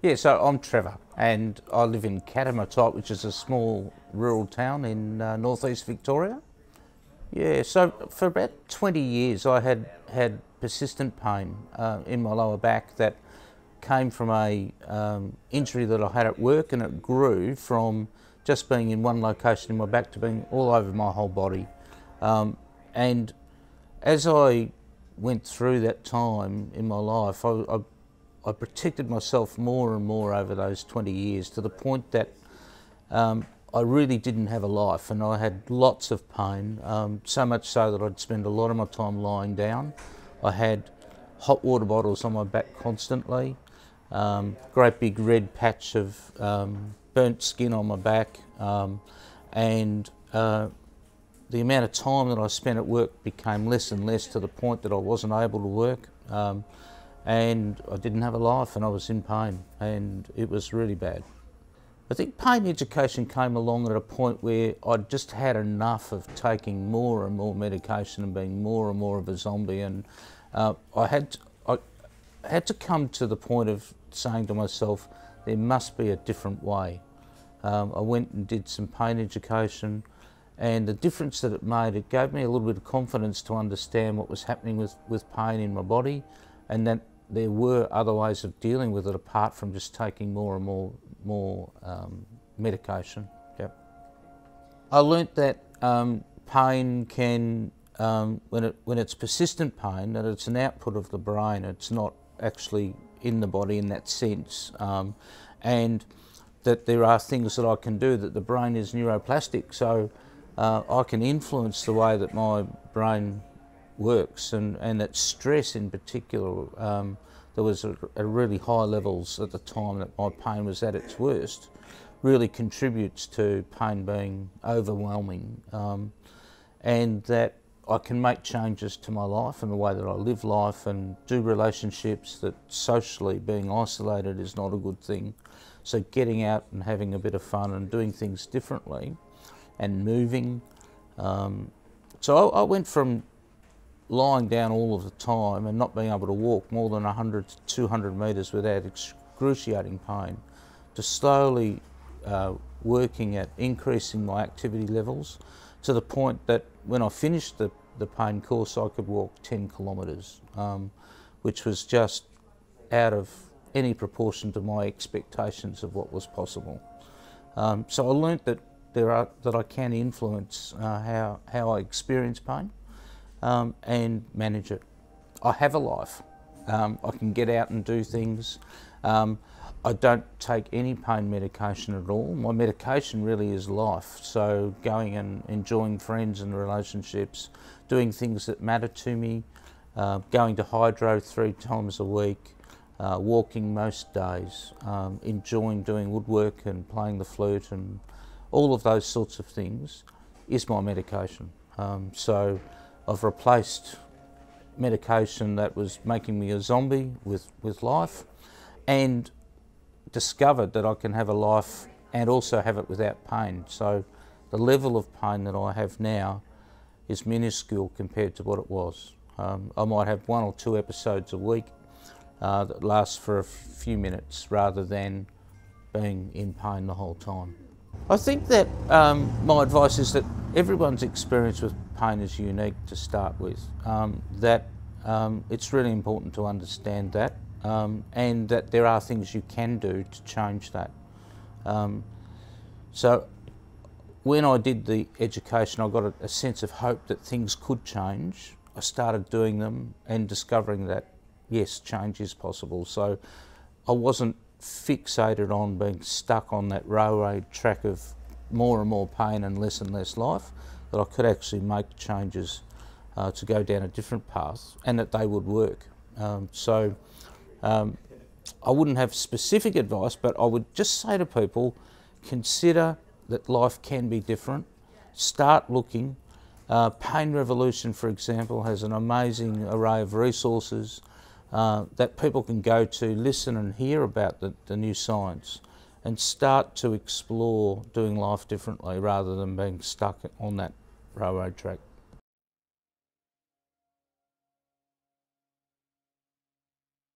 Yeah, so I'm Trevor and I live in Cattermotite, which is a small rural town in northeast Victoria. Yeah, so for about 20 years I had persistent pain in my lower back that came from a injury that I had at work, and it grew from just being in one location in my back to being all over my whole body. And as I went through that time in my life, I protected myself more and more over those 20 years to the point that I really didn't have a life, and I had lots of pain, so much so that I'd spend a lot of my time lying down. I had hot water bottles on my back constantly, great big red patch of burnt skin on my back, and the amount of time that I spent at work became less and less to the point that I wasn't able to work. And I didn't have a life, and I was in pain, and it was really bad. I think pain education came along at a point where I'd just had enough of taking more and more medication and being more and more of a zombie, and I had to come to the point of saying to myself, there must be a different way. I went and did some pain education, and the difference that it made, it gave me a little bit of confidence to understand what was happening with pain in my body, and that there were other ways of dealing with it apart from just taking more and more medication. Yep. I learnt that pain can, when it's persistent pain, that it's an output of the brain. It's not actually in the body in that sense, and that there are things that I can do, that the brain is neuroplastic, so I can influence the way that my brain works, and that stress in particular, there was at really high levels at the time that my pain was at its worst, really contributes to pain being overwhelming, and that I can make changes to my life and the way that I live life and do relationships, that socially being isolated is not a good thing. So getting out and having a bit of fun and doing things differently and moving. So I went from lying down all of the time and not being able to walk more than 100 to 200 metres without excruciating pain, to slowly working at increasing my activity levels to the point that when I finished the pain course I could walk 10 kilometres, which was just out of any proportion to my expectations of what was possible. So I learnt that I can influence how I experience pain, and manage it. I have a life. I can get out and do things. I don't take any pain medication at all. My medication really is life. So going and enjoying friends and relationships, doing things that matter to me, going to hydro 3 times a week, walking most days, enjoying doing woodwork and playing the flute and all of those sorts of things is my medication. So I've replaced medication that was making me a zombie with life, and discovered that I can have a life and also have it without pain. So the level of pain that I have now is minuscule compared to what it was. I might have 1 or 2 episodes a week that last for a few minutes rather than being in pain the whole time. I think that my advice is that everyone's experience with pain is unique to start with, that it's really important to understand that, and that there are things you can do to change that. So when I did the education, I got a sense of hope that things could change. I started doing them and discovering that yes, change is possible. So I wasn't fixated on being stuck on that railway track of more and more pain and less life, that I could actually make changes to go down a different path, and that they would work. So I wouldn't have specific advice, but I would just say to people, consider that life can be different. Start looking. Pain Revolution, for example, has an amazing array of resources that people can go to, listen and hear about the new science, and start to explore doing life differently rather than being stuck on that railroad track.